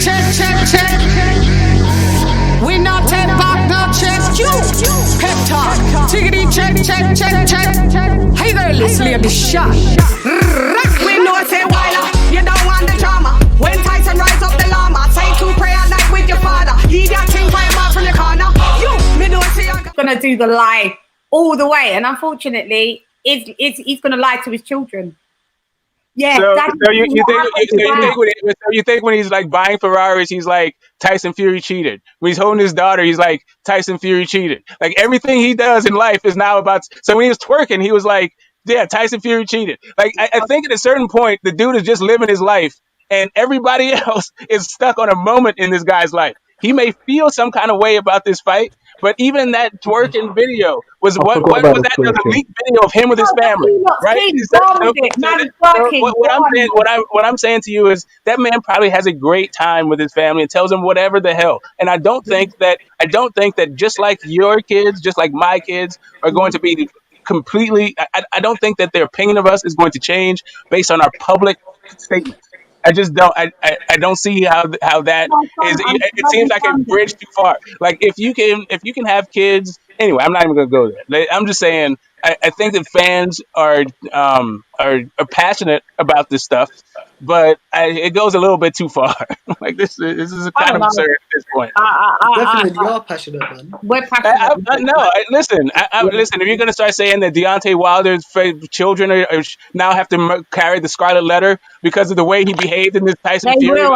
check. We not take back no check. You pep talk. Tiggity check. Hey girl, let's lay the shot. We know say Wilder, you don't want the drama. When Tyson rise up the llama, say to pray at night with your father. He got thing by him out from the corner. You, me know say I'm gonna do the lie all the way, and unfortunately, he's gonna lie to his children. Yeah, so you think when he's like buying Ferraris, he's like Tyson Fury cheated. When he's holding his daughter, he's like Tyson Fury cheated. Like everything he does in life is now about. So when he was twerking, he was like, yeah, Tyson Fury cheated. Like I think at a certain point, the dude is just living his life, and everybody else is stuck on a moment in this guy's life. He may feel some kind of way about this fight, but even that twerking video was what was that? There was a leaked video of him with his family, right? What I'm saying to you is that man probably has a great time with his family and tells him whatever the hell. And I don't think that just like your kids, just like my kids, are going to be completely. I don't think that their opinion of us is going to change based on our public statements. I just don't. I don't see how that is. It seems like a bridge too far. Like if you can have kids. Anyway, I'm not even gonna go there. I'm just saying. I think that fans are passionate about this stuff, but it goes a little bit too far. Like this is kind of absurd at this point. Definitely, you are passionate, man. We're passionate. Listen. Listen. If you're gonna start saying that Deontay Wilder's children are now have to carry the Scarlet Letter because of the way he behaved in this Tyson Fury, they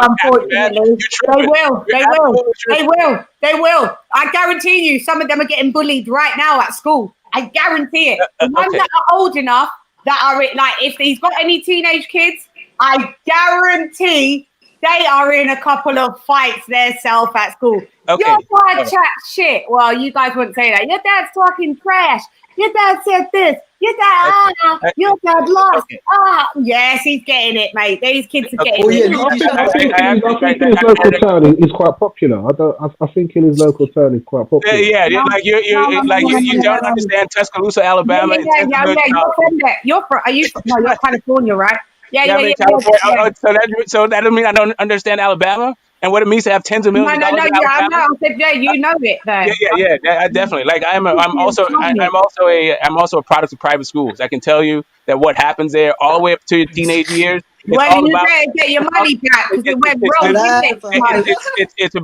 will. I guarantee you, some of them are getting bullied right now at school. I guarantee it. The ones that are old enough that are like, if he's got any teenage kids, I guarantee they are in a couple of fights themselves at school. Okay. Your dad chat shit. Well, you guys wouldn't say that. Your dad's talking trash. Your dad said this. Your dad, your dad lost. Yes, he's getting it, mate. These kids are getting it. I think his local town is quite popular. I think in his local town is quite popular. Yeah. You don't understand Tuscaloosa, Alabama. You're from there. You're California, right? Yeah. So that doesn't mean I don't understand Alabama and what it means to have tens of millions. No. I said, you know it though. Yeah. Definitely. Like I'm also a product of private schools. I can tell you that what happens there, all the way up to your teenage years. Well, you better get your money back because it's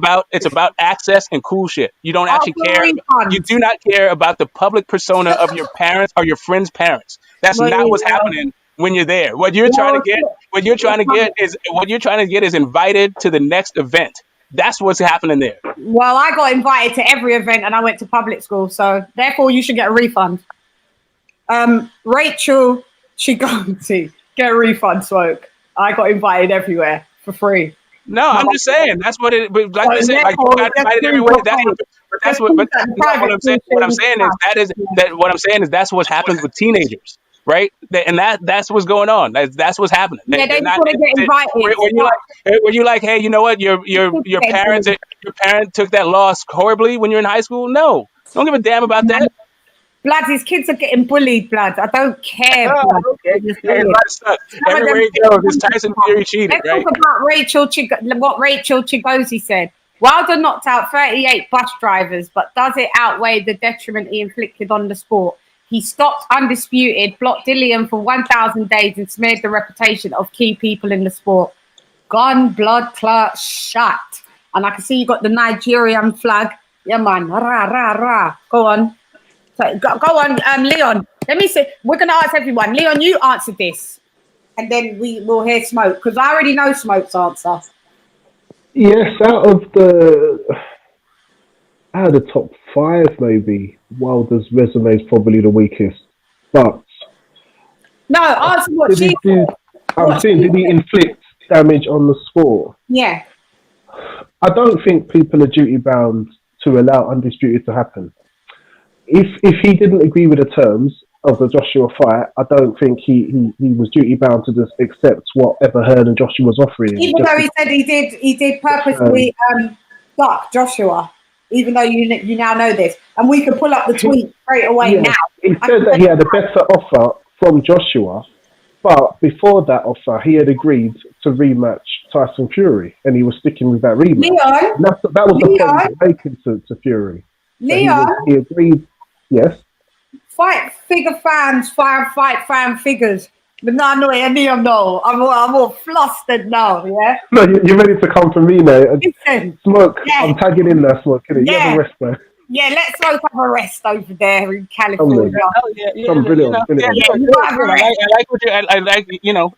about access and cool shit. You don't actually care. You do not care about the public persona of your parents or your friends' parents. That's not what's happening. When you're there, what you're trying to get is invited to the next event. That's what's happening there. Well, I got invited to every event and I went to public school, so therefore you should get a refund. Rachel, she got to get a refund, Smoke. I got invited everywhere for free. No, I'm just saying that's what it. Like I said, like you got invited everywhere. What I'm saying is that's what happens with teenagers. Right, and that's what's going on. That's what's happening. Yeah, they want to get invited. When you like, hey, you know what? Your parent took that loss horribly when you're in high school. No, don't give a damn about that. Blood, these kids are getting bullied. Blood, I don't care. Everywhere you go, this Tyson Fury cheated. Let's right? talk about what Rachel Chigozie said. Wilder knocked out 38 bus drivers, but does it outweigh the detriment he inflicted on the sport? He stopped Undisputed, blocked Dillian for 1,000 days and smeared the reputation of key people in the sport. Gone, blood clot, shut. And I can see you got the Nigerian flag. Yeah, man. Rah, rah, rah. Go on. So, go on, Leon. Let me see. We're going to ask everyone. Leon, you answer this. And then we will hear Smoke, because I already know Smoke's answer. Yes, out of the top 5, maybe, Wilder's resume is probably the weakest. But no, answer what she said. I'm saying, did he inflict damage on the sport? Yeah. I don't think people are duty bound to allow Undisputed to happen. If he didn't agree with the terms of the Joshua fight, I don't think he was duty bound to just accept whatever Hearn and Joshua was offering. Even though he said he did purposely duck Joshua. Even though you now know this, and we can pull up the tweet straight away now. He said that he had a better offer from Joshua, But before that offer, he had agreed to rematch Tyson Fury, and he was sticking with that rematch. Leon, And that was the point he was making to Fury. Leon, He agreed. Yes. fight figure fans, fight fan figures. But no, any of no. I'm all flustered now, yeah? No, you're ready to come for me now. Listen, Smoke, yeah. I'm tagging in there, Smoke. You have a rest, man. Yeah, let's both have a rest over there in Come California. then. Oh yeah, Brilliant. You gotta have a rest. I like what I like.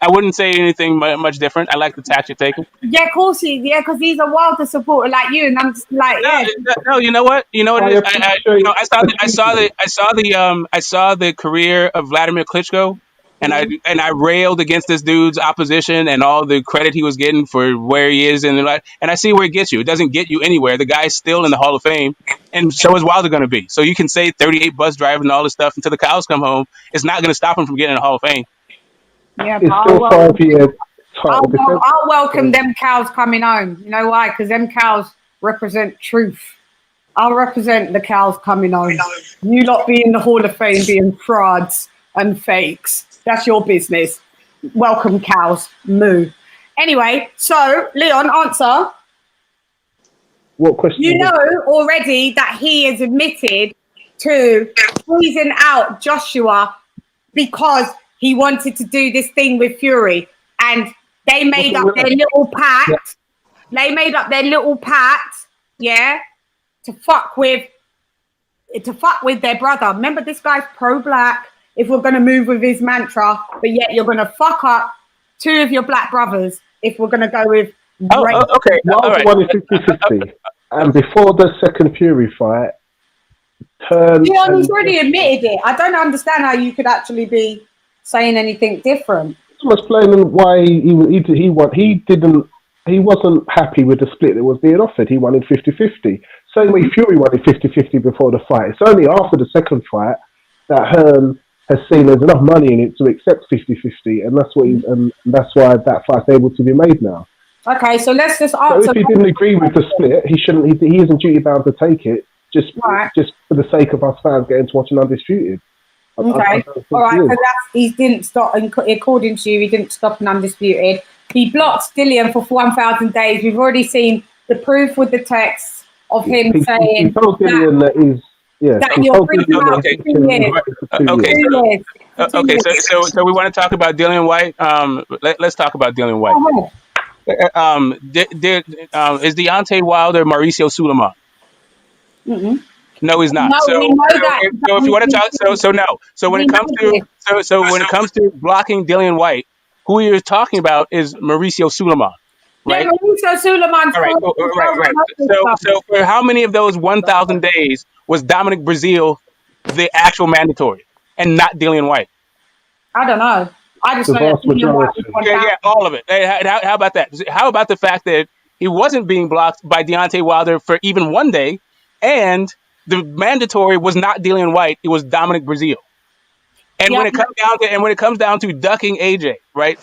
I wouldn't say anything much different. I like the tact you're taking. Yeah, of course because he's a Wilder supporter like you, and I'm just like, yeah. No, you know what? You know what I it is. appreciate I saw the career of Vladimir Klitschko, and I railed against this dude's opposition and all the credit he was getting for where he is in the life. And I see where it gets you. It doesn't get you anywhere. The guy's still in the Hall of Fame, and so is Wilder going to be. So you can say 38 bus drivers and all this stuff until the cows come home. It's not going to stop him from getting in the Hall of Fame. Yeah, It's still 5 years. I'll welcome them cows coming home. You know why? Because them cows represent truth. I'll represent the cows coming home. You lot be in the Hall of Fame being frauds and fakes. That's your business. Welcome, cows. Moo. Anyway, so, Leon, answer. What question? You know already that he has admitted to squeezing out Joshua because he wanted to do this thing with Fury. And they made up their little pact. Yeah. They made up their little pact, yeah, to fuck with their brother. Remember, this guy's pro-black. If we're going to move with his mantra, but yet you're going to fuck up two of your black brothers if we're going to go with... Okay. Wilder won 50-50. And before the second Fury fight, Leon, he's already admitted it. I don't understand how you could actually be saying anything different. I'm explaining why he wasn't happy with the split that was being offered. He wanted 50-50. Same way Fury wanted 50-50 before the fight. It's only after the second fight that Hearn has seen there's enough money in it to accept 50-50, and that's that's why that fight's able to be made now. Okay, so let's just answer. So if he didn't agree with the split, he isn't duty bound to take it just for the sake of us fans getting to watch an Undisputed. Okay, all right. So he didn't stop. According to you, he didn't stop an Undisputed. He blocked Dillian for 1,000 days. We've already seen the proof with the text of him saying he told Dillian that he's. Yeah, that you're bringing out for 2 years. So we want to talk about Dillian White. Let's talk about Dillian White. Is Deontay Wilder Mauricio Sulaiman? No, he's not. No, so we know that. So if you want to talk, no. So when it comes to blocking Dillian White, who you're talking about is Mauricio Sulaiman. Right? Yeah, Mauricio Sulaiman. Right. So for how many of those 1,000 days was Dominic Breazeale the actual mandatory and not Dillian White? I don't know. I just know that Dillian White was all of it. How about that? How about the fact that he wasn't being blocked by Deontay Wilder for even 1 day, and the mandatory was not Dillian White; it was Dominic Breazeale. And when it comes down to ducking AJ, right?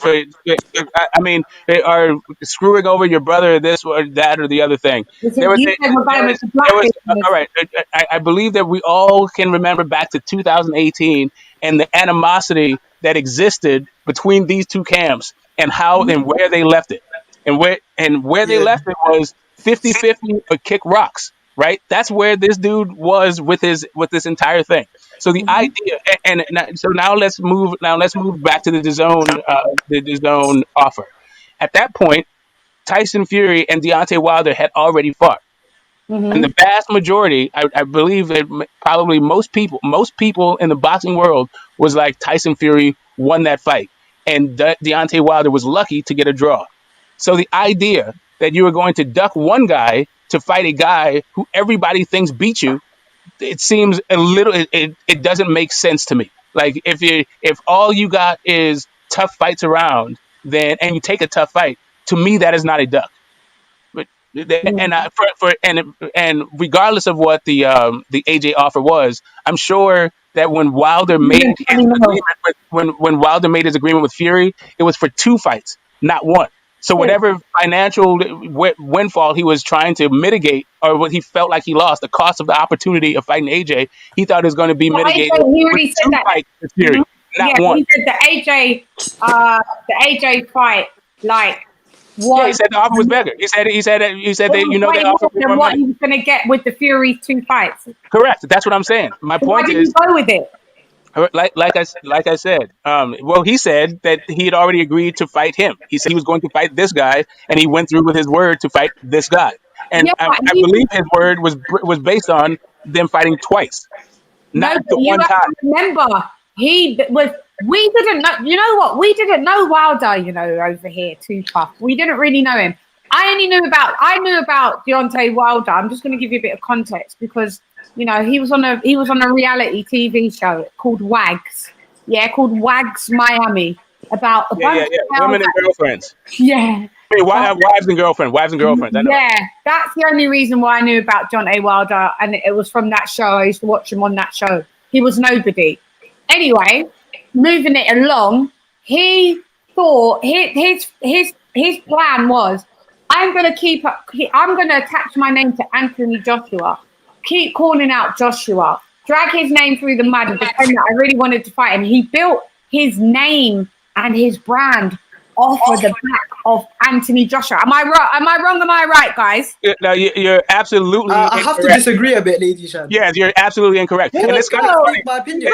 Or screwing over your brother, this or that or the other thing. All right. I believe that we all can remember back to 2018 and the animosity that existed between these two camps and how and where they left it. And where they left it was 50-50 or kick rocks, right? That's where this dude was with this entire thing. So the idea, so now let's move back to the DAZN offer. At that point, Tyson Fury and Deontay Wilder had already fought, and the vast majority, I believe that probably most people in the boxing world was like Tyson Fury won that fight, and Deontay Wilder was lucky to get a draw. So the idea that you were going to duck one guy to fight a guy who everybody thinks beat you, it seems a little. It doesn't make sense to me. Like if all you got is tough fights around, and you take a tough fight, to me that is not a duck. But and regardless of what the AJ offer was, I'm sure that when Wilder made his agreement with Fury, it was for 2 fights, not 1. So whatever financial windfall he was trying to mitigate, or what he felt like he lost, the cost of the opportunity of fighting AJ, he thought it was going to be mitigated with 2 fights with Fury, Not one. He said the AJ fight, like, Yeah, he was said the offer was bigger. He said they way offered more more than what money. he was going to get with the Fury 2 fights. Correct. That's what I'm saying. My So why point didn't is, you go with it? like I said, well, he said that he had already agreed to fight him. He said he was going to fight this guy, and he went through with his word to fight this guy. And Yeah, but I believe his word was based on them fighting twice, no, not but the you one have time. to remember, he was. We didn't know. You know what? We didn't know Wilder. You know, over here, too tough. We didn't really know him. I knew about Deontay Wilder. I'm just going to give you a bit of context because he was on a reality TV show called Wags. Yeah, called Wags Miami about a bunch of girls. Women and girlfriends. Yeah. I mean, wives and girlfriends. I know. Yeah, that's the only reason why I knew about Deontay Wilder, and it was from that show. I used to watch him on that show. He was nobody. Anyway, moving it along, he thought his plan was, I'm going to attach my name to Anthony Joshua, keep calling out Joshua, drag his name through the mud and pretend that I really wanted to fight him. He built his name and his brand off of the back of Anthony Joshua. Am I right? Am I wrong? Am I right, guys? No, you're absolutely I have to incorrect. disagree a bit, Lady Shan. Yes, you're absolutely incorrect. And it's kind of funny. My opinion.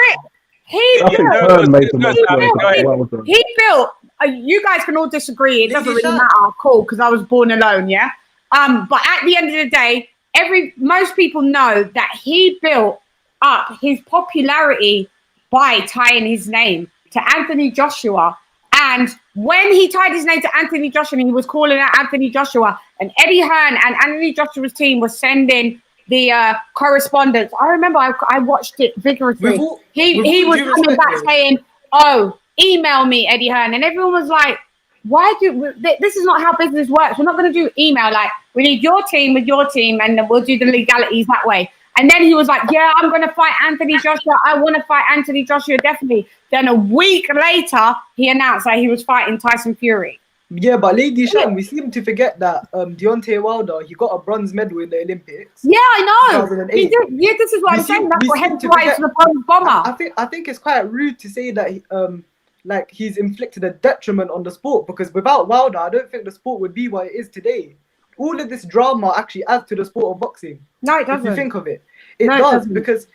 He I think Hearn made the most noise Go ahead. about Wilder. He built. You guys can all disagree. It doesn't Lady really Shan. matter. Cool, because I was born alone. Yeah. But at the end of the day, most people know that he built up his popularity by tying his name to Anthony Joshua. And when he tied his name to Anthony Joshua, and he was calling out Anthony Joshua, and Eddie Hearn and Anthony Joshua's team was sending the correspondence. I remember I watched it vigorously. He was coming back saying, "Oh, email me, Eddie Hearn," and everyone was like, this is not how business works. We're not going to do email. Like, we need your team with your team, and then we'll do the legalities that way." And then he was like, "Yeah, I'm going to fight Anthony Joshua. I want to fight Anthony Joshua, definitely." Then a week later, he announced that he was fighting Tyson Fury. Yeah, but Lady Shan, we seem to forget that Deontay Wilder, he got a bronze medal in the Olympics. Yeah, I know. 2008. He did. Yeah, this is what I'm saying. That's what hence why it's the bronze bomber. I think it's quite rude to say that like he's inflicted a detriment on the sport, because without Wilder, I don't think the sport would be what it is today. All of this drama actually adds to the sport of boxing. No, it doesn't. If you think of it, it does because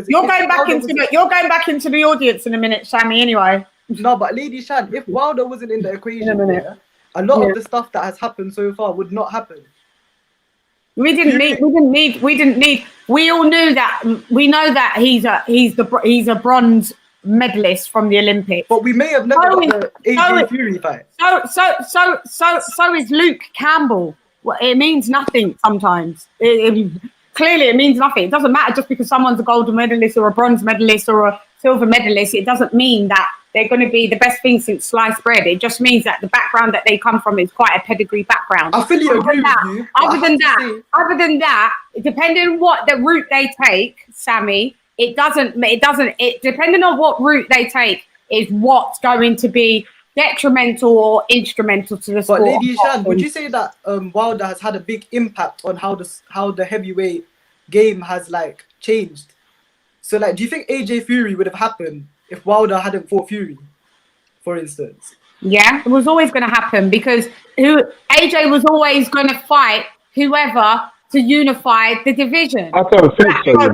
you're going back into the audience in a minute, Sammy. Anyway. No, but Lady Shan, if Wilder wasn't in the equation, a lot of the stuff that has happened so far would not happen. We all knew that. We know that he's a bronze medalist from the Olympics. But we may have never got the AJ Fury fight. So is Luke Campbell. Well, it means nothing sometimes. Clearly, it means nothing. It doesn't matter just because someone's a gold medalist or a bronze medalist or a silver medalist. It doesn't mean that they're going to be the best thing since sliced bread. It just means that the background that they come from is quite a pedigree background. I fully agree with you. Other than that, depending on what the route they take, Sammy, depending on what route they take is what's going to be detrimental or instrumental to the sport. But Lady Shan, would you say that Wilder has had a big impact on how the heavyweight game has like changed? So like, do you think AJ Fury would have happened if Wilder hadn't fought Fury, for instance? Yeah, it was always going to happen because AJ was always going to fight whoever to unify the division. I don't think so.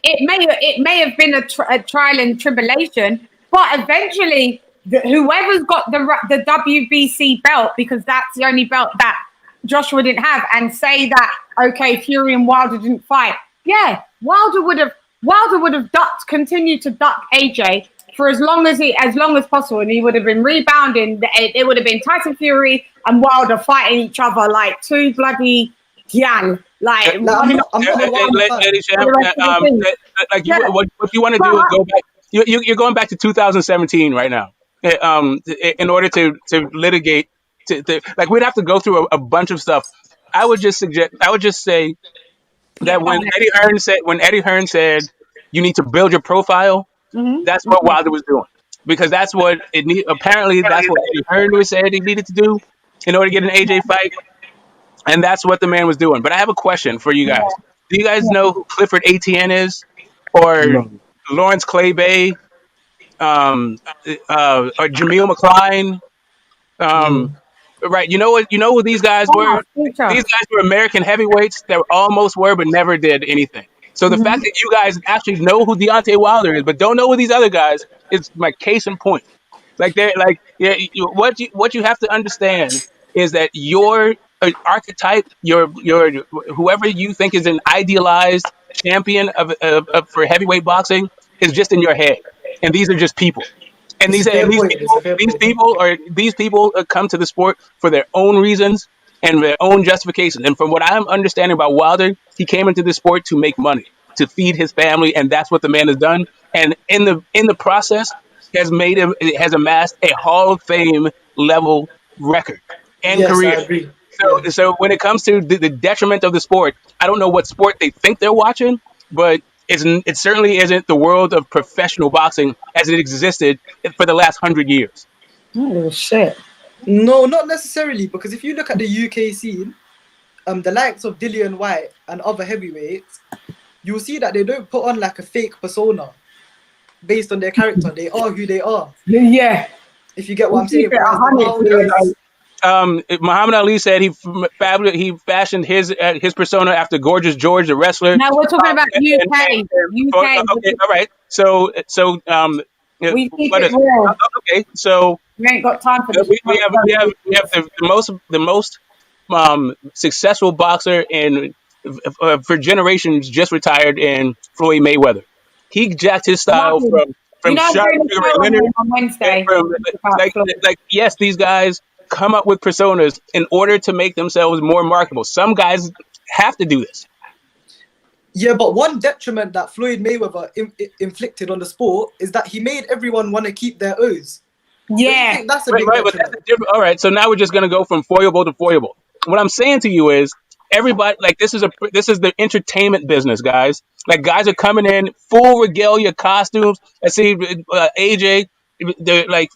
It may have been a trial and tribulation, but eventually, whoever's got the WBC belt, because that's the only belt that Joshua didn't have, and say that okay, Fury and Wilder didn't fight. Yeah, Wilder would have continued to duck AJ for as long as possible, and he would have been rebounding. It would have been Tyson Fury and Wilder fighting each other like two bloody gyal. Like, what you want to do is go back. You're going back to 2017 right now. In order to litigate, like we'd have to go through a bunch of stuff. I would just say that when Eddie Hearn said you need to build your profile, that's what Wilder was doing, because that's what apparently that's what Eddie Hearn said he needed to do in order to get an AJ fight, and that's what the man was doing. But I have a question for you guys. Do you guys know who Clifford ATN is? Or No. Lawrence Clay, or Jameel McCline. Right. You know who these guys were? These guys were American heavyweights that almost were, but never did anything. So the fact that you guys actually know who Deontay Wilder is, but don't know who these other guys is my case in point. Like they're like, yeah, what you have to understand is that your archetype, your whoever you think is an idealized champion of for heavyweight boxing is just in your head, and these are just people. And It's a fair point. It's a fair point. these people come to the sport for their own reasons and their own justifications. And from what I'm understanding about Wilder, he came into the sport to make money, to feed his family, and that's what the man has done. And in the process, has amassed a Hall of Fame level record and Yes, I career. agree. So when it comes to the detriment of the sport, I don't know what sport they think they're watching, but it certainly isn't the world of professional boxing as it existed for the last 100 years. Oh shit! No, not necessarily, because if you look at the UK scene, the likes of Dillian White and other heavyweights, you'll see that they don't put on like a fake persona based on their character. They are who they are. Yeah. If you get what I'm saying. Muhammad Ali said he fashioned his persona after Gorgeous George, the wrestler. Now we're talking about UK. Okay, all right. So we keep it real. Okay, so we ain't got time for this. We have the most successful boxer for generations just retired in Floyd Mayweather. He jacked his style from Sean Leonard on Wednesday. Yes, these guys come up with personas in order to make themselves more marketable. Some guys have to do this. Yeah, but one detriment that Floyd Mayweather inflicted on the sport is that he made everyone want to keep their O's. Yeah, that's a big detriment. All right, so now we're just going to go from foible to foible. What I'm saying to you is, everybody, like, this is the entertainment business, guys. Like, guys are coming in full regalia costumes. I see AJ. They're like,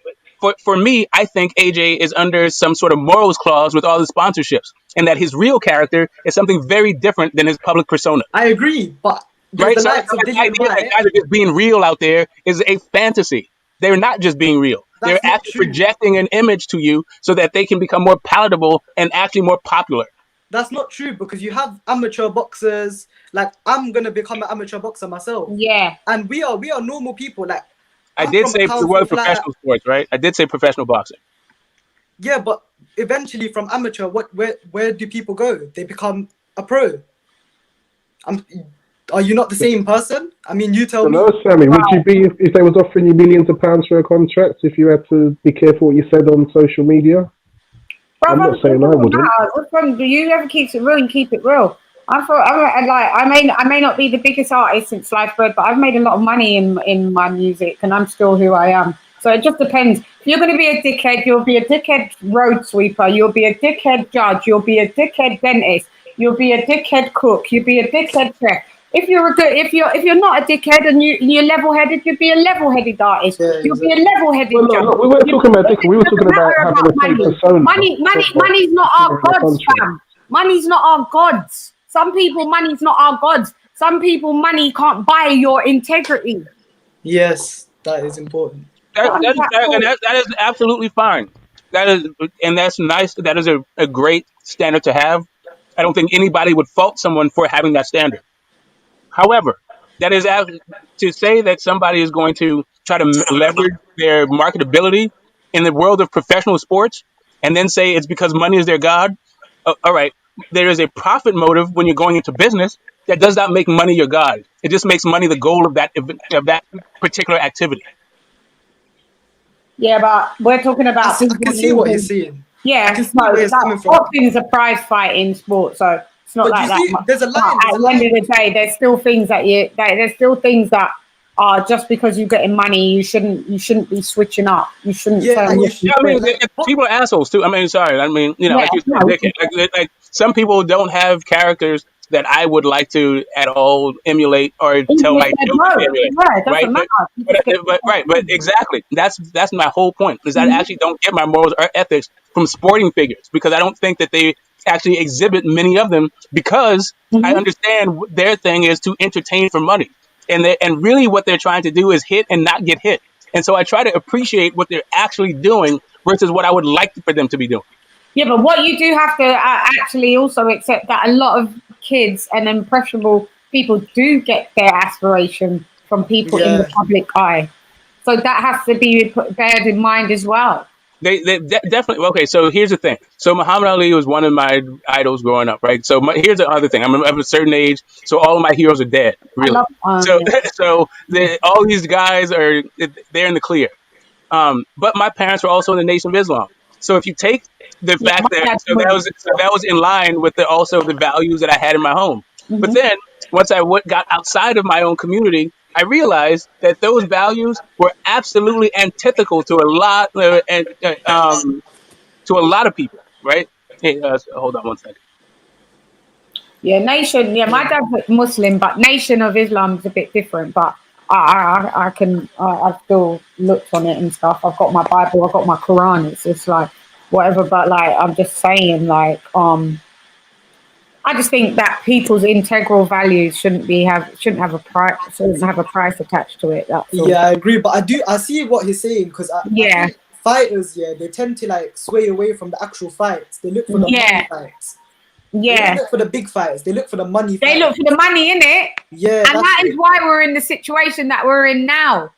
for me, I think AJ is under some sort of morals clause with all the sponsorships, and that his real character is something very different than his public persona. I agree, but right, so the idea that guys are just being real out there is a fantasy. They're not just being real. They're actually projecting an image to you so that they can become more palatable and actually more popular. That's not true, because you have amateur boxers. Like, I'm gonna become an amateur boxer myself. Yeah. And we are normal people. Like, I did say the word professional sports, right? I did say professional boxing. Yeah, but eventually from amateur, where do people go? They become a pro. Are you not the same person? I mean, you tell me. No, Sammy, would you be if they was offering you millions of pounds for a contract if you had to be careful what you said on social media? I'm not saying I wouldn't. What's wrong? Do you ever keep it real and keep it real? I may not be the biggest artist since sliced bread, but I've made a lot of money in my music, and I'm still who I am. So it just depends. If you're going to be a dickhead, you'll be a dickhead road sweeper. You'll be a dickhead judge. You'll be a dickhead dentist. You'll be a dickhead cook. You'll be a dickhead chef. If you're not a dickhead and you're level-headed, you'll be a level-headed artist. Yeah, you'll be a level-headed judge. No, we weren't talking about dickhead. We were talking about having a fake persona. Money's not our gods, fam. Money's not our gods. Some people, money's not our gods. Some people, money can't buy your integrity. Yes, that is important. That is absolutely fine. That's nice. That is a great standard to have. I don't think anybody would fault someone for having that standard. However, that is to say that somebody is going to try to leverage their marketability in the world of professional sports and then say it's because money is their god. All right. There is a profit motive when you're going into business that does not make money your god. It just makes money the goal of that particular activity. Yeah, but we're talking about. I can see what you're saying. Yeah, boxing is a prize fight in sport, so it's not like that. There's a line. At the end of the day, there's still things that are just because you're getting money, you shouldn't be switching up. You shouldn't. People are assholes too. I mean, sorry. I mean, like some people don't have characters that I would like to at all emulate or tell my children to emulate. But exactly. That's my whole point. Is that I actually don't get my morals or ethics from sporting figures, because I don't think that they actually exhibit many of them, because I understand their thing is to entertain for money. and really what they're trying to do is hit and not get hit. And so I try to appreciate what they're actually doing versus what I would like for them to be doing. Yeah, but what you do have to actually also accept that a lot of kids and impressionable people do get their aspiration from people in the public eye. So that has to be beared in mind as well. They definitely. Okay, so here's the thing. So Muhammad Ali was one of my idols growing up, right? So here's the other thing. I'm of a certain age, so all of my heroes are dead, really. So all these guys they're in the clear. But my parents were also in the Nation of Islam. So if you take the fact that was in line with also the values that I had in my home. Mm-hmm. But then once I got outside of my own community, I realized that those values were absolutely antithetical to a lot of people, right? Hey, hold on one second. Yeah, Nation. Yeah, my dad's Muslim, but Nation of Islam is a bit different. But I've still looked on it and stuff. I've got my Bible, I've got my Quran. It's just like whatever. But like, I'm just saying, like, I just think that people's integral values shouldn't have a price attached to it. That's all. Yeah, I agree, but I see what he's saying because fighters, they tend to like sway away from the actual fights. They look for the money fights. Yeah, they don't look for the big fights. They look for the money. They look for the money, innit? Yeah, and that is why we're in the situation that we're in now,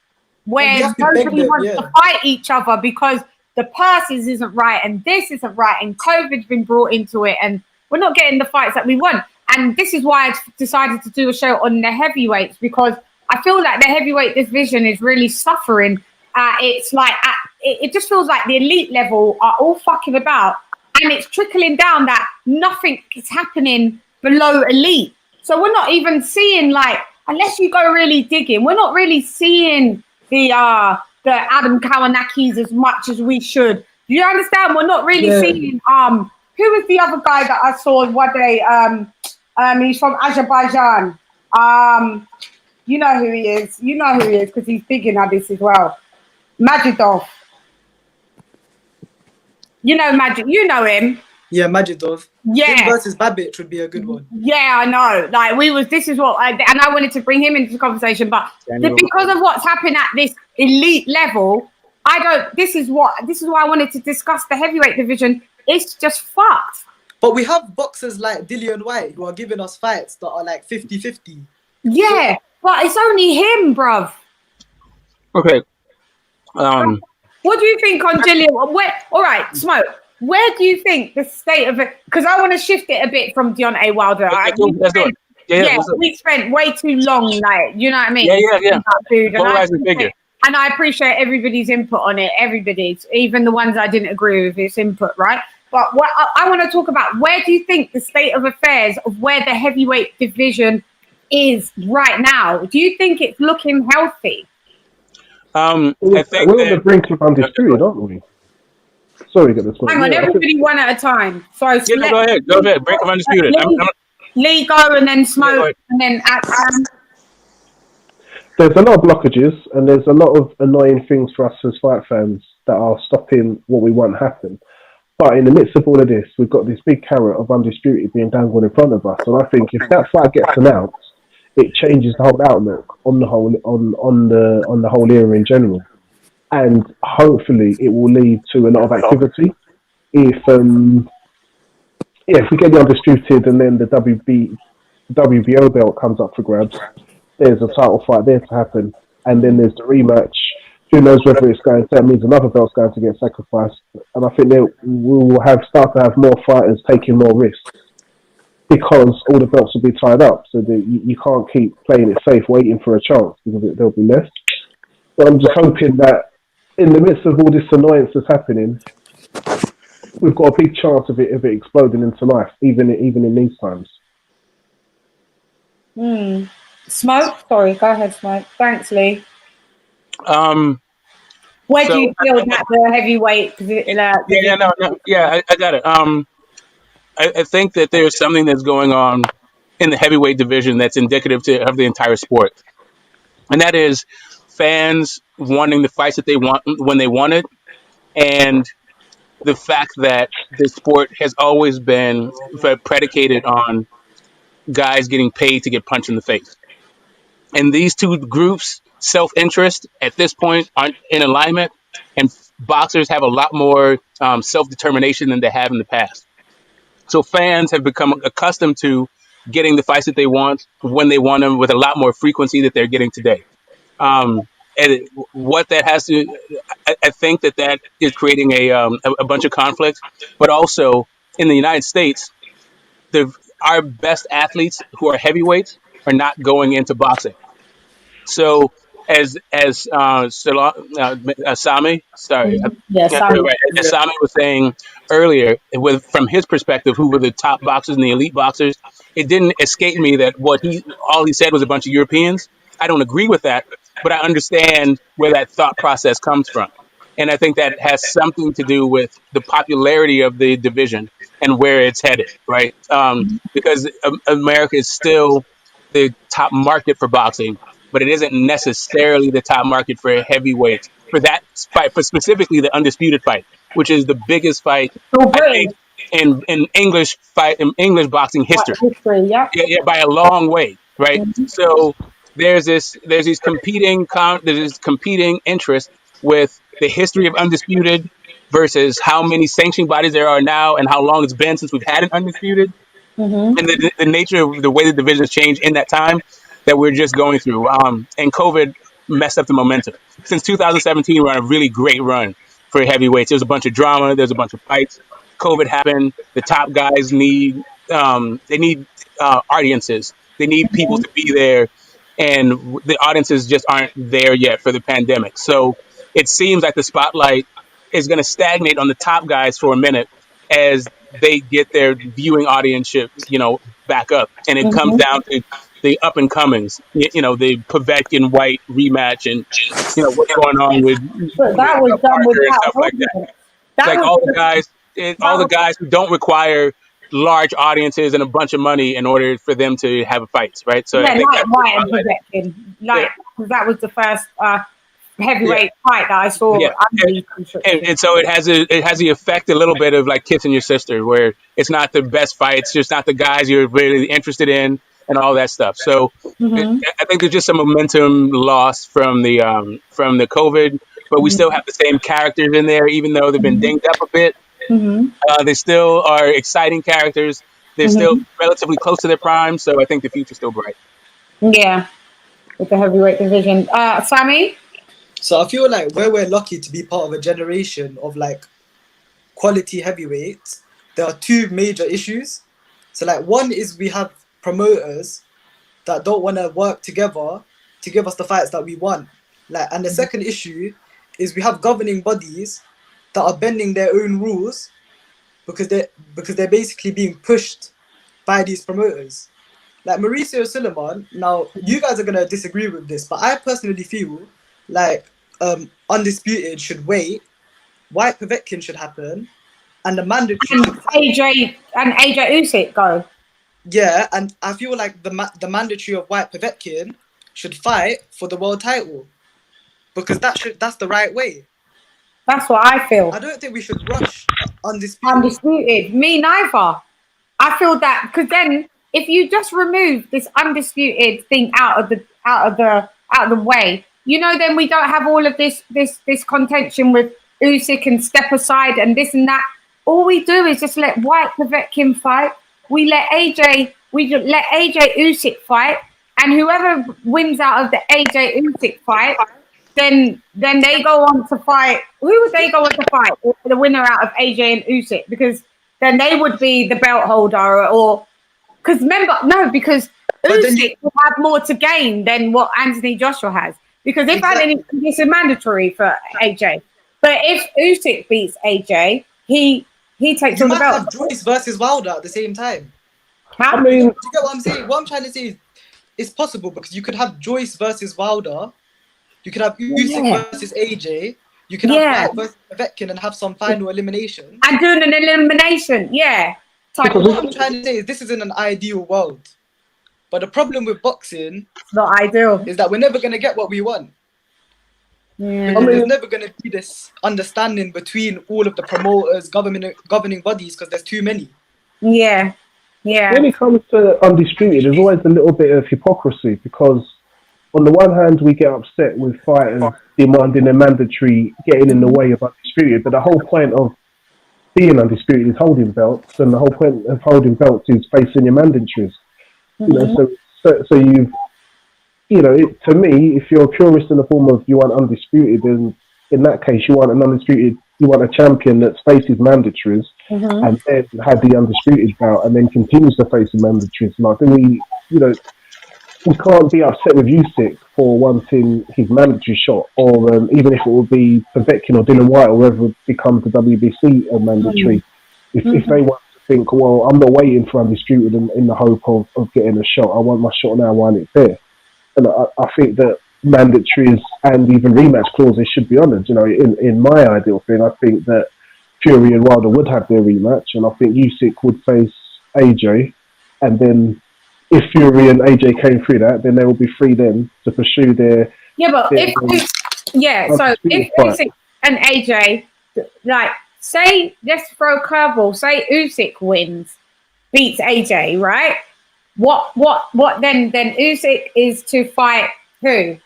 where nobody wants to fight each other because the purses isn't right and this isn't right and COVID's been brought into it and we're not getting the fights that we want. And this is why I decided to do a show on the heavyweights, because I feel like the heavyweight division is really suffering. It's like, it just feels like the elite level are all fucking about and it's trickling down that nothing is happening below elite. So we're not even seeing, like, unless you go really digging, we're not really seeing the Adam Kawanakis as much as we should. Do you understand? We're not really seeing, who was the other guy that I saw one day? He's from Azerbaijan. You know who he is. You know who he is because he's big in Addis as well. Majidov. You know You know him. Yeah, Majidov. Yeah. Him versus Babic would be a good one. Yeah, I know. Like I wanted to bring him into the conversation, but because of what's happened at this elite level, this is why I wanted to discuss the heavyweight division. It's just fucked. But we have boxers like Dillian White who are giving us fights that are like 50-50. Yeah, but it's only him, bruv. Okay. What do you think on Dillian? All right, Smoke. Where do you think the state of it? Because I want to shift it a bit from Deontay Wilder. We spent way too long, like, you know what I mean? Yeah. Dude, and I appreciate everybody's input on it. Everybody's, even the ones I didn't agree with, its input, right? But what I want to talk about, where do you think the state of affairs of where the heavyweight division is right now? Do you think it's looking healthy? I think we're on the brink of undisputed, aren't we? Sorry, get this. Hang on, everybody one at a time. So go ahead. Brink of undisputed. Lee, go, and then Smoke, and then Adam. There's a lot of blockages, and there's a lot of annoying things for us as fight fans that are stopping what we want to happen. But in the midst of all of this, we've got this big carrot of undisputed being dangled in front of us, and I think if that fight gets announced, it changes the whole outlook on the whole on the whole era in general, and hopefully it will lead to a lot of activity. If we get the undisputed and then the WBO belt comes up for grabs, there's a title fight there to happen, and then there's the rematch. Who knows whether that means another belt's going to get sacrificed, and I think that we will start to have more fighters taking more risks because all the belts will be tied up, so that you can't keep playing it safe, waiting for a chance because there'll be less. But I'm just hoping that in the midst of all this annoyance that's happening, we've got a big chance of it exploding into life, even in these times. Smoke? Sorry, go ahead, Smoke. Thanks, Lee. Where do you feel that the heavyweight? I got it. I think that there's something that's going on in the heavyweight division that's indicative of the entire sport, and that is fans wanting the fights that they want when they want it, and the fact that the sport has always been predicated on guys getting paid to get punched in the face. And these two groups, self-interest at this point, aren't in alignment, and boxers have a lot more self-determination than they have in the past. So fans have become accustomed to getting the fights that they want when they want them with a lot more frequency that they're getting today. And what that has to, I think that is creating a bunch of conflict, but also in the United States, our best athletes who are heavyweights are not going into boxing. So Sami, sorry, Yeah, Sammy. right, as Yeah. Sami was saying earlier, from his perspective, who were the top boxers and the elite boxers, it didn't escape me that all he said was a bunch of Europeans. I don't agree with that, but I understand where that thought process comes from. And I think that has something to do with the popularity of the division and where it's headed, right? Because America is still the top market for boxing, but it isn't necessarily the top market for heavyweights for that fight, for specifically the undisputed fight, which is the biggest fight All I think British. in English boxing Like history. history, yeah. Yeah, by a long way, right? So there's this competing interest with the history of undisputed versus how many sanctioning bodies there are now and how long it's been since we've had an undisputed, and the nature of the way the division has changed in that time that we're just going through. And COVID messed up the momentum. Since 2017, we're on a really great run for heavyweights. There's a bunch of drama. There's a bunch of fights. COVID happened. The top guys need audiences. They need people to be there, and the audiences just aren't there yet for the pandemic. So it seems like the spotlight is going to stagnate on the top guys for a minute as they get their viewing audience, back up, and it comes down to the up and comings, the Povetkin White rematch, and what's going on with But that was done Parker and without stuff like that. audience. It's That like was all the guys who don't require large audiences and a bunch of money in order for them to have fights, right? So yeah, I think like that's White and the spotlight. Povetkin. Like that was the first Yeah. heavyweight fight that I saw Yeah, under these constrictions. and so it has the effect a little bit of like kissing your sister, where it's not the best fights, just not the guys you're really interested in, and all that stuff. So I think there's just some momentum loss from the COVID, but we still have the same characters in there, even though they've been dinged up a bit. They still are exciting characters. They're still relatively close to their prime, so I think the future's still bright. Yeah, with the heavyweight division. Sammy? So I feel like where we're lucky to be part of a generation of like quality heavyweights, there are two major issues. So like one is we have promoters that don't want to work together to give us the fights that we want. Like, and the second issue is we have governing bodies that are bending their own rules because they're basically being pushed by these promoters. Like Mauricio Suleiman, now you guys are gonna disagree with this, but I personally feel like Undisputed should wait, White Povetkin should happen, and the mandatory. And AJ Usyk go. Yeah, and I feel like the mandatory of White Povetkin should fight for the world title because that's the right way. That's what I feel. I don't think we should rush Undisputed. Undisputed. Me neither. I feel that because then if you just remove this undisputed thing out of the way, then we don't have all of this contention with Usyk and step aside and this and that. All we do is just let White Povetkin fight. We let AJ Usyk fight, and whoever wins out of the AJ Usyk fight, then they go on to fight. Who would they go on to fight? The winner out of AJ and Usyk, because then they would be the belt holder, or because Usyk will have more to gain than what Anthony Joshua has. Because if Anthony, it's a mandatory for AJ, but if Usyk beats AJ, he takes on the belt. Have Joyce versus Wilder at the same time. Huh? I mean, Do you get what I'm saying? What I'm trying to say is it's possible because you could have Joyce versus Wilder, you could have Usyk versus AJ, you can have White versus Povetkin and have some final elimination. And doing an elimination, What I'm trying to say is this isn't an ideal world. But the problem with boxing It's not ideal. is that we're never going to get what we want. Yeah. Because there's never going to be this understanding between all of the promoters, governing bodies, because there's too many. Yeah. When it comes to Undisputed, there's always a little bit of hypocrisy because on the one hand, we get upset with fighters demanding a mandatory getting in the way of undisputed, but the whole point of being undisputed is holding belts, and the whole point of holding belts is facing your mandatories. You know, so you've, you know, to me, if you're a purist in the form of you want undisputed, then in that case, you want an undisputed, you want a champion that faces mandatories and then had the undisputed bout and then continues to face the mandatories. Like, we, you know, we can't be upset with Usyk for wanting his mandatory shot, or even if it would be Povetkin or Dylan White or whoever becomes the WBC mandatory. If they want to think, well, I'm not waiting for undisputed in the hope of getting a shot. I want my shot now while it's there. And I think that mandatories and even rematch clauses should be honoured. You know, in my ideal thing, I think that Fury and Wilder would have their rematch, and I think Usyk would face AJ, and then if Fury and AJ came through that, then they will be free then to pursue their. Yeah, but if Usyk and AJ, like, say, let's throw a curveball, say Usyk wins, beats AJ, right? What then Usyk is to fight who?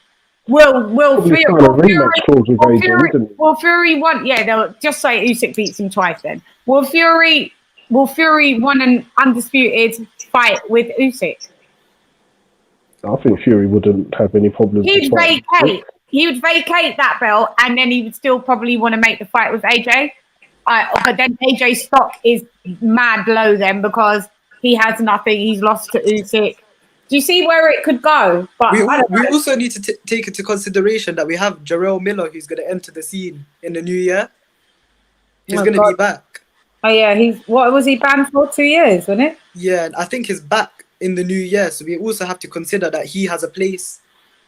Will Fury want? Yeah, they'll just say Usyk beats him twice. Then will Fury want an undisputed fight with Usyk? I think Fury wouldn't have any problems. He would vacate that belt, and then he would still probably want to make the fight with AJ. But then AJ's stock is mad low then because he has nothing. He's lost to Usyk. Do you see where it could go? But we also need to take into consideration that we have Jarrell Miller, who's going to enter the scene in the new year. He's going to be back. Oh yeah, what was he banned for? 2 years, wasn't it? Yeah, I think he's back in the new year. So we also have to consider that he has a place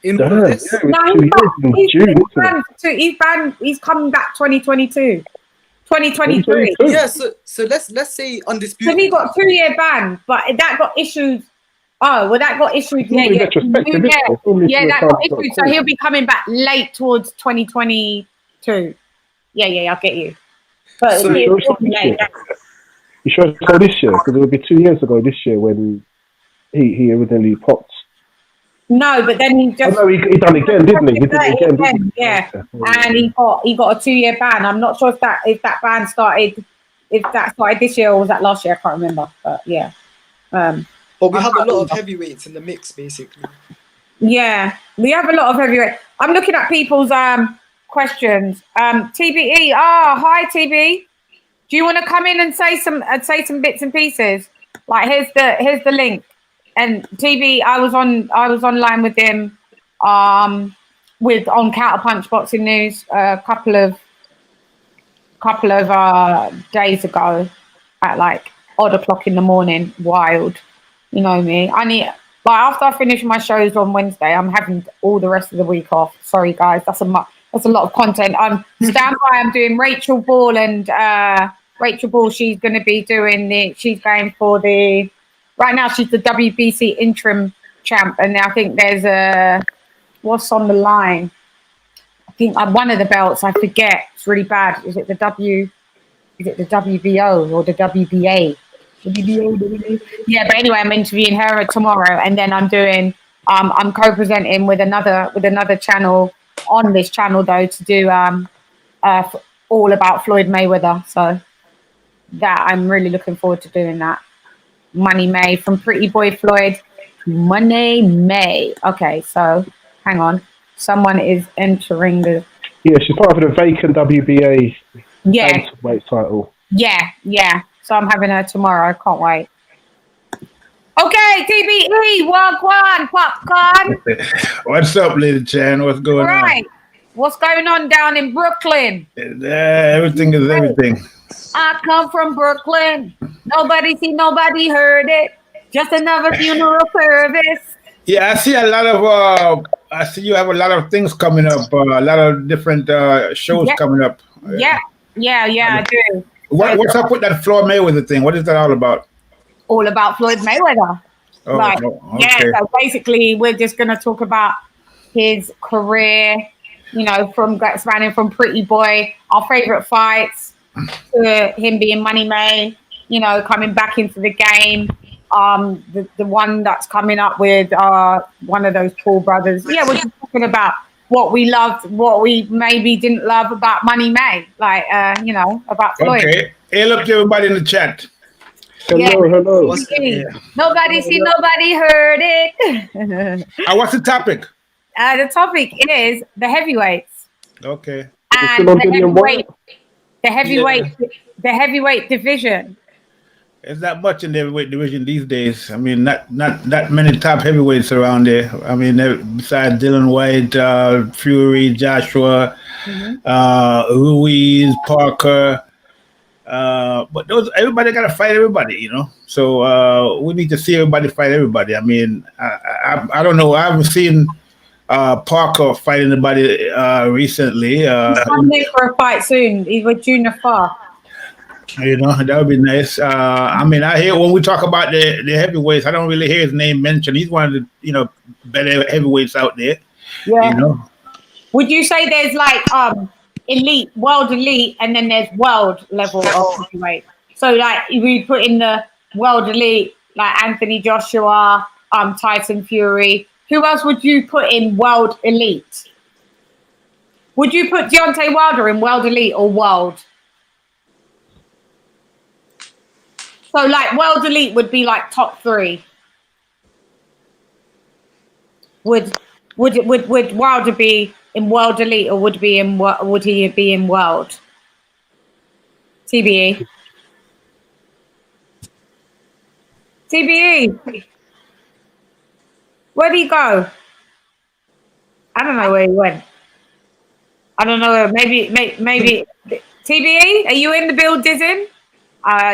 in all of this. He's coming back 2022. 2023. Yeah, so let's say undisputed. So he got 2 year ban, but that got issued. Oh, well, that got issued. Yeah, that got issued. So he'll be coming back late towards 2022. Yeah, I'll get you. But so you sure it's for this year? Because it would be 2 years ago this year when he originally popped. No, but then he just. Oh, no, he done it again, didn't he? He did it again. Yeah, and he got a 2 year ban. I'm not sure if that ban started this year or was that last year. I can't remember, but yeah. But we have a lot of heavyweights in the mix, basically. Yeah, we have a lot of heavyweights. I'm looking at people's questions. TBE, hi TB. Do you want to come in and say some bits and pieces? Like here's the link. And TB, I was online with him on Counterpunch Boxing News a couple of days ago at like odd o'clock in the morning. Wild. You know me. After I finish my shows on Wednesday, I'm having all the rest of the week off. Sorry, guys. That's a lot of content. Stand by. I'm doing Rachel Ball, and Rachel Ball. She's going to be doing she's going for the. Right now, she's the WBC interim champ, and I think there's what's on the line. I think one of the belts. I forget. It's really bad. Is it the WBO or the WBA? Yeah, but anyway, I'm interviewing her tomorrow, and then I'm doing. I'm co-presenting with another channel on this channel though to do all about Floyd Mayweather. So that I'm really looking forward to doing that. Money May from Pretty Boy Floyd. Money May. Okay, so hang on. Someone is entering the. Yeah, she's part of the vacant WBA. Yeah. Weight title. Yeah. So I'm having her tomorrow. I can't wait. Okay, TBE, Wagwan, Popcorn. What's up, Lady Chan? What's going on? What's going on down in Brooklyn? Everything is everything. I come from Brooklyn. Nobody seen, nobody heard it. Just another funeral service. Yeah, I see a lot of. I see you have a lot of things coming up. A lot of different shows coming up. Yeah, I do. What's up with that Floyd Mayweather thing? What is that all about? All about Floyd Mayweather. Okay. Yeah, so basically we're just going to talk about his career, you know, spanning from Pretty Boy, our favorite fights, to him being Money May, you know, coming back into the game, the one that's coming up with one of those Paul brothers. Yeah, we're just talking about what we loved, what we maybe didn't love about Money May, like about Floyd. Okay. Hail up to everybody in the chat. Hello. Nobody see, nobody heard it. What's the topic? The topic is the heavyweights. Okay. And the heavyweight division. There's not much in the heavyweight division these days. I mean, not many top heavyweights around there. I mean, besides Dylan White, Fury, Joshua, Ruiz, Parker. But everybody got to fight everybody, So we need to see everybody fight everybody. I mean, I don't know. I haven't seen Parker fight anybody recently. He's coming for a fight soon. He's with Junior Farr. That would be nice. I mean, I hear when we talk about the heavyweights, I don't really hear his name mentioned. He's one of the better heavyweights out there. Yeah. Would you say there's like elite, world elite, and then there's world level of heavyweight? So like we put in the world elite, like Anthony Joshua, Tyson Fury. Who else would you put in world elite? Would you put Deontay Wilder in world elite or world? So like world elite would be like top 3. Would Wilder be in world elite or would he be in world? TBE. Where'd he go? I don't know where he went. I don't know. Maybe TBE. Are you in the build, Dizin?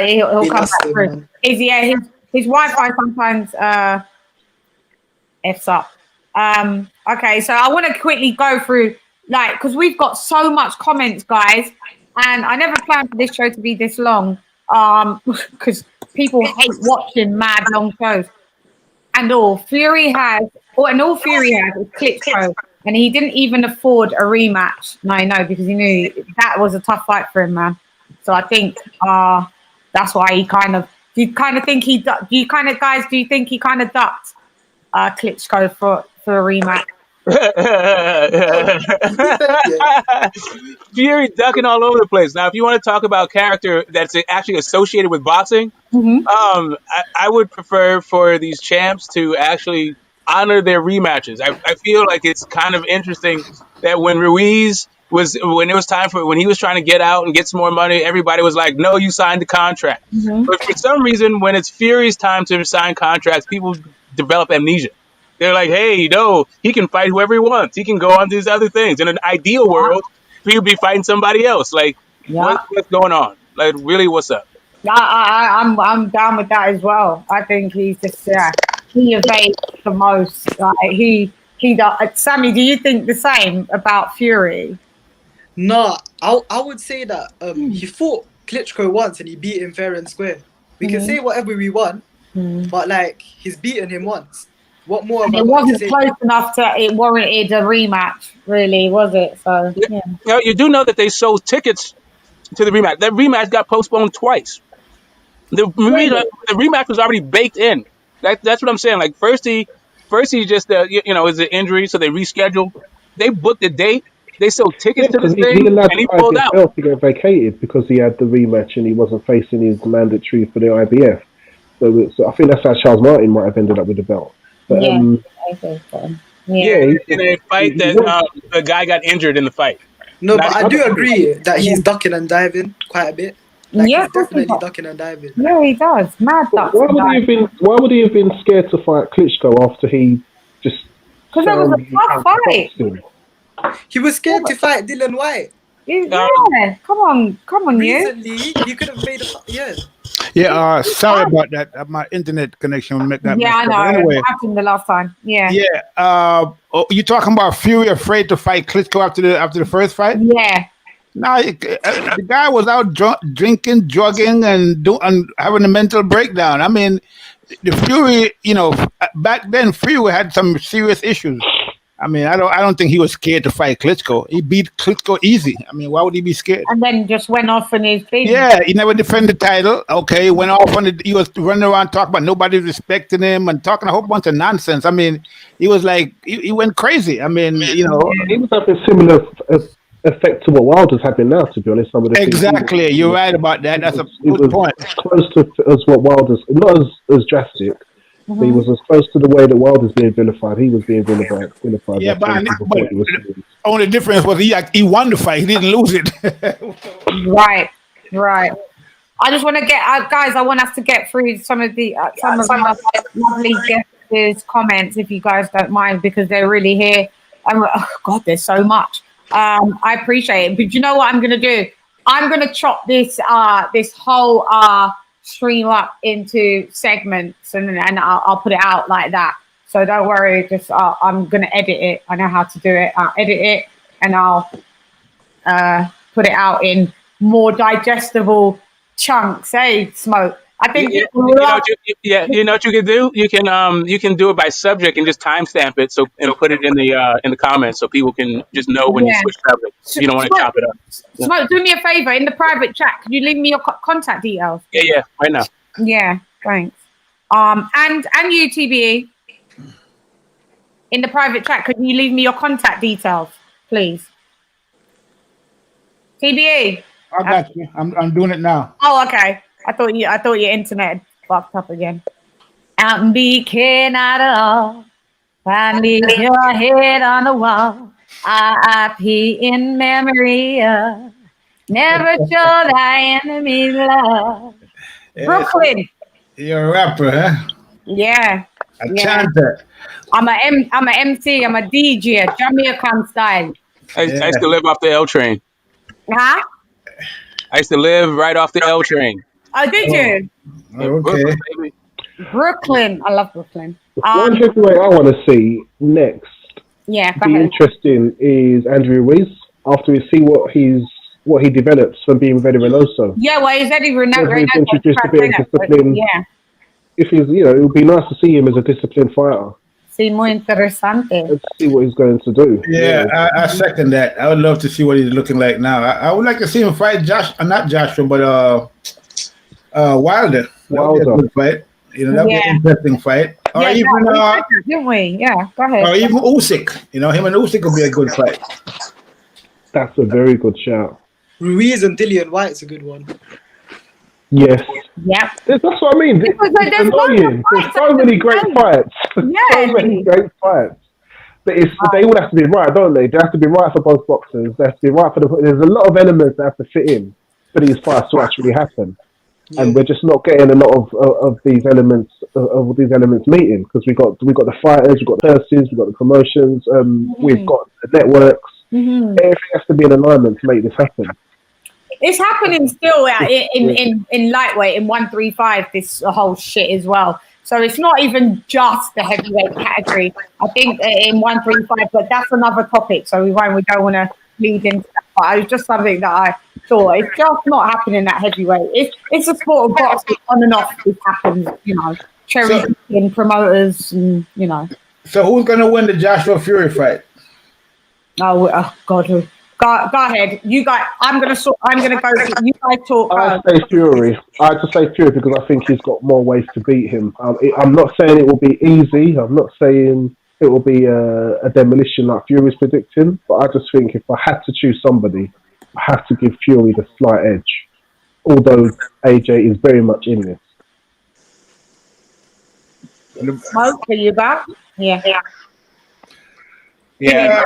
He'll come back through. His Wi-Fi sometimes f's up. Okay, so I want to quickly go through, because we've got so much comments, guys, and I never planned for this show to be this long, because people hate watching mad long shows. And all Fury has is Klitschko, and he didn't even afford a rematch. No, because he knew that was a tough fight for him, man. So I think that's why he do you think he ducked Klitschko for a rematch? Fury ducking all over the place. Now, if you want to talk about character that's actually associated with boxing, I would prefer for these champs to actually honor their rematches. I feel like it's kind of interesting that when Ruiz when it was time when he was trying to get out and get some more money, everybody was like, no, you signed the contract. But for some reason, when it's Fury's time to sign contracts, people develop amnesia. They're like, hey, no, he can fight whoever he wants. He can go on to these other things. In an ideal world, he would be fighting somebody else. Like, what's going on? Like, really, what's up? I'm down with that as well. I think he's just, he evades the most. Like, he does. Sammy, do you think the same about Fury? No, I would say that he fought Klitschko once and he beat him fair and square. We can say whatever we want, but like he's beaten him once. What more? And it wasn't close enough it warranted a rematch, really, was it? So yeah. You do know that they sold tickets to the rematch. That rematch got postponed twice. The rematch was already baked in. That's what I'm saying. Like first he just is an injury, so they rescheduled. They booked a date. They sold tickets to the thing, and he pulled out. To get vacated because he had the rematch and he wasn't facing his mandatory for the IBF. So I think that's how Charles Martin might have ended up with the belt. But, I think so. In a fight that the guy got injured in the fight. No, but I do agree that he's ducking and diving quite a bit. Like he's definitely ducking and diving. Yeah, he does. Mad ducks. Why would he have been scared to fight Klitschko after he just? Because that was a tough fight. He was scared to fight Dylan White. Yeah, come on, recently, you could have made Yeah, sorry about that. My internet connection will make that. Yeah, I know. Anyway, it happened the last time. Yeah. Yeah. You talking about Fury afraid to fight Klitschko after the first fight? Yeah. No, the guy was out drinking, drugging, and having a mental breakdown. I mean, the Fury, back then Fury had some serious issues. I mean, I don't think he was scared to fight Klitschko. He beat Klitschko easy. I mean, why would he be scared? And then just went off on his thing. Yeah, he never defended the title. Okay, he went off on it. He was running around talking about nobody respecting him and talking a whole bunch of nonsense. I mean, he was like, he went crazy. I mean, you know. He was having similar effect to what Wilder's having now, to be honest. Some of the Exactly. You're right about that. That's a good point. Close to as what Wilder's, not as drastic. But he was as close to the way that Wilder's being vilified. He was being vilified. Yeah, but the only difference was he won the fight. He didn't lose it. Right. I just want to get guys. I want us to get through some of my lovely guests' comments, if you guys don't mind, because they're really here. Oh God, there's so much. I appreciate it, but you know what I'm gonna do? I'm gonna chop this whole stream up into segments, and I'll put it out like that. So don't worry. Just I'm gonna edit it. I know how to do it. I'll edit it and I'll put it out in more digestible chunks. Hey, Smoke. I think you know what you can do. You can do it by subject and just timestamp it and put it in the comments so people can just know when you switch subject. You don't want to chop it up. Smoke, do me a favor in the private chat. Can you leave me your contact details? Yeah, right now. Yeah, thanks. And you, TBE, in the private chat, could you leave me your contact details, please? TBE. I got you. I'm doing it now. Oh, okay. I thought your internet fucked up again. Out be at all. Finally, your head on the wall. R.I.P. in memory of. Never show thy enemies love. Brooklyn. You're a rapper, huh? Yeah. A chanter. I'm a MC. I'm a DJ. Jamaican style. I used to live off the L train. Huh? I used to live right off the L train. Oh, did you? Okay. Brooklyn. I love Brooklyn. One heavyweight I want to see next. Yeah, go be ahead. interesting is Andrew Ruiz after we see what he develops from being Eddie Reynoso. Yeah, well, he's Eddie Reynoso. He's introduced a bit of discipline. Yeah. If he's, it would be nice to see him as a disciplined fighter. Sí, muy interesante. Let's see what he's going to do. Yeah, I second that. I would love to see what he's looking like now. I would like to see him fight not Joshua, but Wilder. That would be a good fight. That would be an interesting fight. Or even didn't we? Yeah, go ahead. Or even Usyk. Him and Usyk would be a good fight. That's a very good shout. Ruiz and Dillian White's a good one. Yes. Yeah. That's what I mean. It's annoying. There's so many great fights. Yeah. So many great fights. But they all have to be right, don't they? They have to be right for both boxers. They have to be right for there's a lot of elements that have to fit in for these fights to actually happen. Yeah. And we're just not getting a lot of these elements meeting because we got the fighters, we've got the purses, we've got the promotions, we've got the networks. Everything has to be in alignment to make this happen. It's happening still in lightweight in 135. This whole shit as well. So it's not even just the heavyweight category. I think in 135, but that's another topic. So we don't want to lead into that. But it was just something that I thought it's just not happening at heavyweight. It's a sport of boxing on and off. This happens, cherry picking promoters, and So who's gonna win the Joshua Fury fight? Oh God. Go ahead. You guys. I'm gonna go. You guys talk. I say Fury. I just say Fury because I think he's got more ways to beat him. I'm not saying it will be easy. I'm not saying it will be a demolition like Fury's predicting. But I just think if I had to choose somebody, I have to give Fury the slight edge. Although AJ is very much in this. Smoke, are you back? Yeah. Yeah,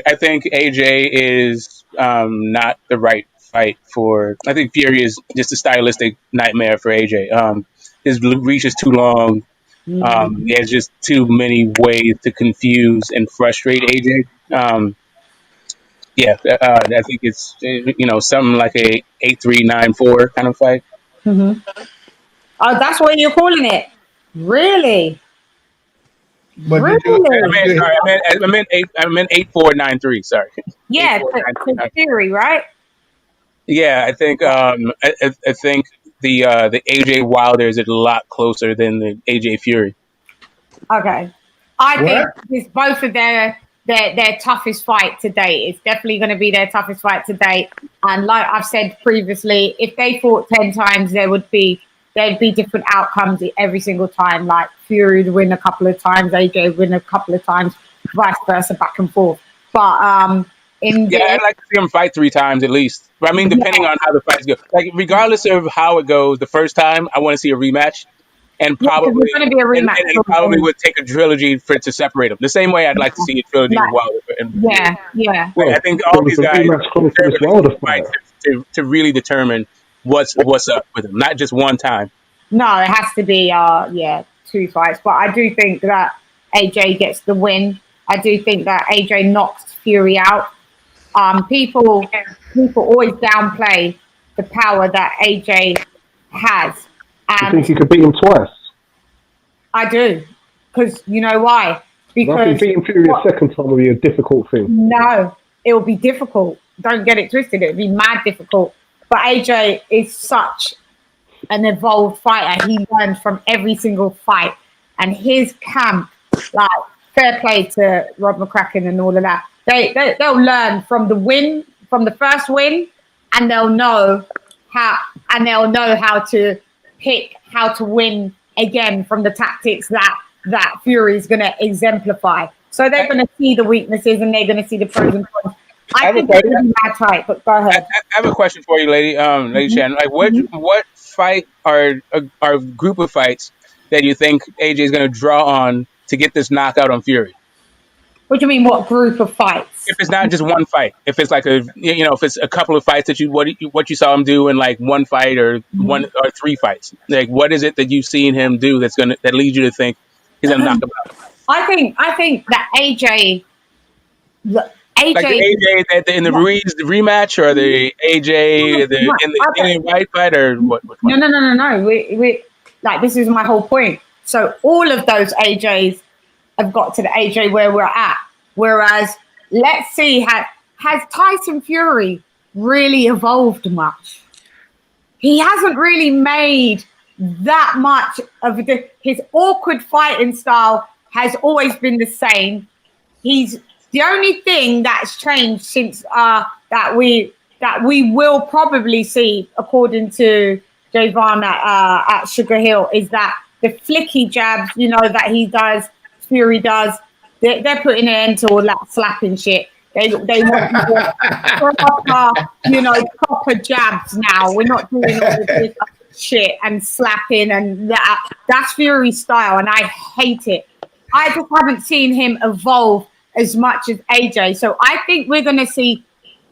I think AJ is not the right fight for. I think Fury is just a stylistic nightmare for AJ. His reach is too long. He has just too many ways to confuse and frustrate AJ. I think it's something like a 8-3-9-4 kind of fight. Mm-hmm. Oh, that's what you're calling it, really? But really? I meant 8-4-9-3. Sorry. Yeah, to Fury, right? Yeah, I think I think the AJ Wilder is a lot closer than the AJ Fury. Okay, I think it's both of their toughest fight to date. It's definitely going to be their toughest fight to date. And like I've said previously, if they fought 10 times, there'd be different outcomes every single time. Like Fury would win a couple of times, AJ would win a couple of times, vice versa, back and forth. But I'd like to see him fight 3 times at least. But I mean, depending on how the fights go, like regardless of how it goes, the first time I want to see a rematch. And probably, it's going to be a rematch. And it probably would take a trilogy for it to separate them. The same way I'd like to see a trilogy with Wilder. Yeah. Well, I think all these guys fight to really determine what's up with them, not just one time. No, it has to be 2 fights. But I do think that AJ gets the win. I do think that AJ knocks Fury out. People always downplay the power that AJ has. And you think he could beat him twice? I do, because you know why? Because I think beating Fury a second time would be a difficult thing. No, it will be difficult. Don't get it twisted. It would be mad difficult. But AJ is such an evolved fighter. He learns from every single fight, and his camp, like fair play to Rob McCracken and all of that. They'll learn from the first win, and they'll know how to pick how to win again from the tactics that Fury is going to exemplify. So they're going to see the weaknesses and they're going to see the pros and cons. I think they're going to be mad tight, but go ahead. I have a question for you, Lady Shannon. Like, what fight or group of fights that you think AJ is going to draw on to get this knockout on Fury? What do you mean? What group of fights? If it's not just one fight, if it's like if it's a couple of fights that what you saw him do in like one fight or 1 or 3 fights, like what is it that you've seen him do that leads you to think he's gonna knock him out? I think that AJ. Like the AJ in the Ruiz rematch, or the AJ in the right fight, or what? No. We like, this is my whole point. So all of those AJs have got to the AJ where we're at. Whereas, let's see, has Tyson Fury really evolved much? He hasn't really made that much of his awkward fighting style has always been the same. He's the only thing that's changed since that we will probably see, according to Javon at Sugar Hill, is that the flicky jabs, that he does, Fury does, they're putting an end to all that slapping shit. They want proper jabs now. We're not doing all this shit and slapping and that. That's Fury's style, and I hate it. I just haven't seen him evolve as much as AJ. So I think we're going to see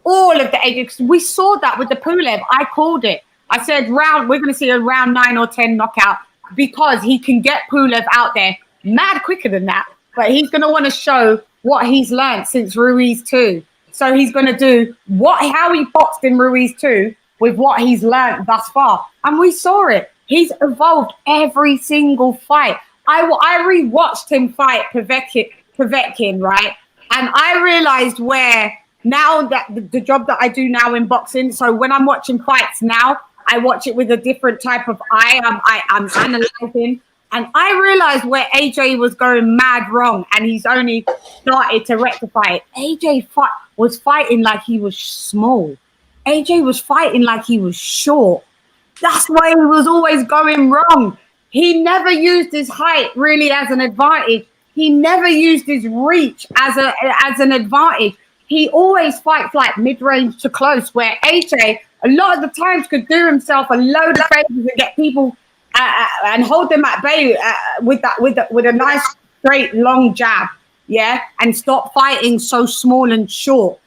all of the AJ. We saw that with the Pulev. I called it. I said we're going to see a round 9 or 10 knockout, because he can get Pulev out there mad quicker than that. But he's going to want to show what he's learned since Ruiz 2. So he's going to do how he boxed in Ruiz 2 with what he's learned thus far. And we saw it. He's evolved every single fight. I rewatched him fight Povetkin, right? And I realized where now that the job that I do now in boxing, so when I'm watching fights now, I watch it with a different type of eye. I'm analyzing. And I realized where AJ was going mad wrong, and he's only started to rectify it. AJ was fighting like he was small. AJ was fighting like he was short. That's why he was always going wrong. He never used his height really as an advantage. He never used his reach as an advantage. He always fights like mid-range to close, where AJ a lot of the times could do himself a load of favors and get people and hold them at bay with a nice straight long jab, and stop fighting so small and short.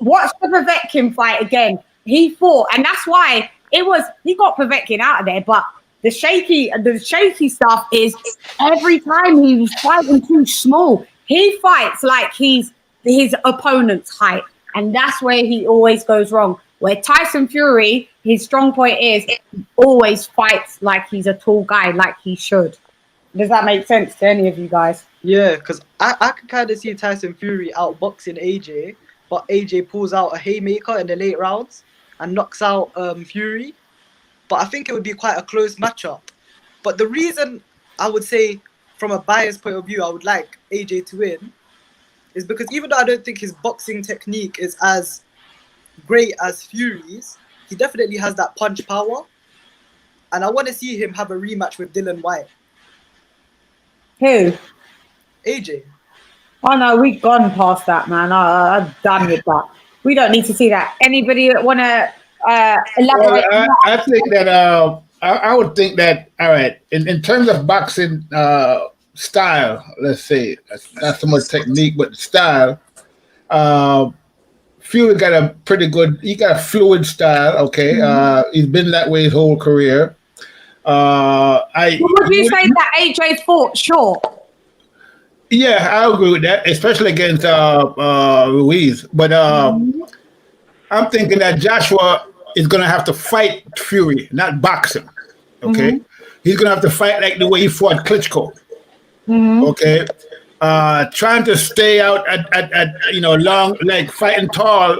Watch the Povetkin fight again. He fought, and that's why he got Povetkin out of there. But the shaky stuff is every time he was fighting too small, he fights like he's his opponent's height, and that's where he always goes wrong. Where Tyson Fury, his strong point is he always fights like he's a tall guy, like he should. Does that make sense to any of you guys? Yeah, because I can kind of see Tyson Fury outboxing AJ, but AJ pulls out a haymaker in the late rounds and knocks out Fury. But I think it would be quite a close matchup. But the reason I would say from a biased point of view, I would like AJ to win, is because even though I don't think his boxing technique is as great as Fury's, he definitely has that punch power. And I want to see him have a rematch with Dylan White. Who? AJ. Oh no, we've gone past that, man. I'm done with that. We don't need to see that. Anybody that want to elaborate? Well, I think that I would think that, all right, in terms of boxing style, let's say, not so much technique, but style, Fury got a pretty good, he got a fluid style, okay? He's been that way his whole career. Would you say that AJ fought short? Yeah, I agree with that, especially against Ruiz. But I'm thinking that Joshua is going to have to fight Fury, not box him. Okay, he's going to have to fight like the way he fought Klitschko. Okay, trying to stay out at long, like fighting tall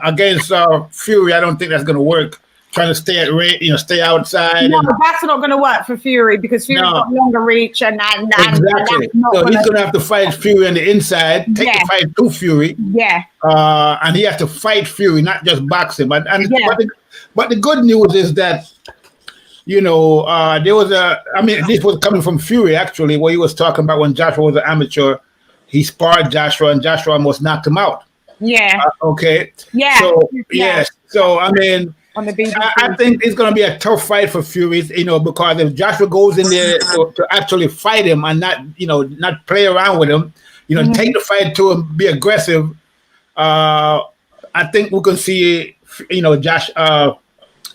against Fury. I don't think that's going to work. Trying to stay at stay outside. No, that's not going to work for Fury because Fury's got longer reach and exactly. So he's going to have to fight Fury on the inside, take the fight to Fury. Yeah. And he has to fight Fury, not just box him. But the good news is that there was this was coming from Fury actually, where he was talking about when Joshua was an amateur, he sparred Joshua and Joshua almost knocked him out. Yeah. Okay. Yeah. So yes. So I mean. On the BBC. I think it's going to be a tough fight for Fury, because if Joshua goes in there to actually fight him and not play around with him, take the fight to him, be aggressive. I think we can see,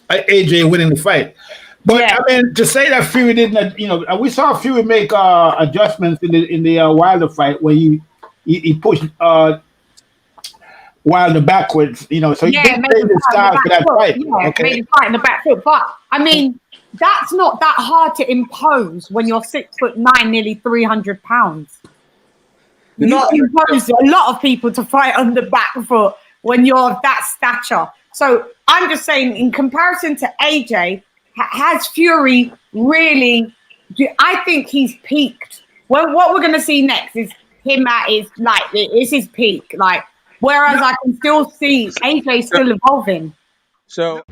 AJ winning the fight. But I mean, to say that Fury didn't, we saw Fury make adjustments in the Wilder fight where he pushed Wilder backwards, so he didn't play the style for that fight. Yeah, made him fight in the back foot. But I mean, that's not that hard to impose when you're 6'9", nearly 300 pounds. You impose a lot of people to fight on the back foot when you're of that stature. So I'm just saying, in comparison to AJ, has Fury really? I think he's peaked. Well, what we're going to see next is him at his peak, like. Whereas I can still see AJ still evolving. So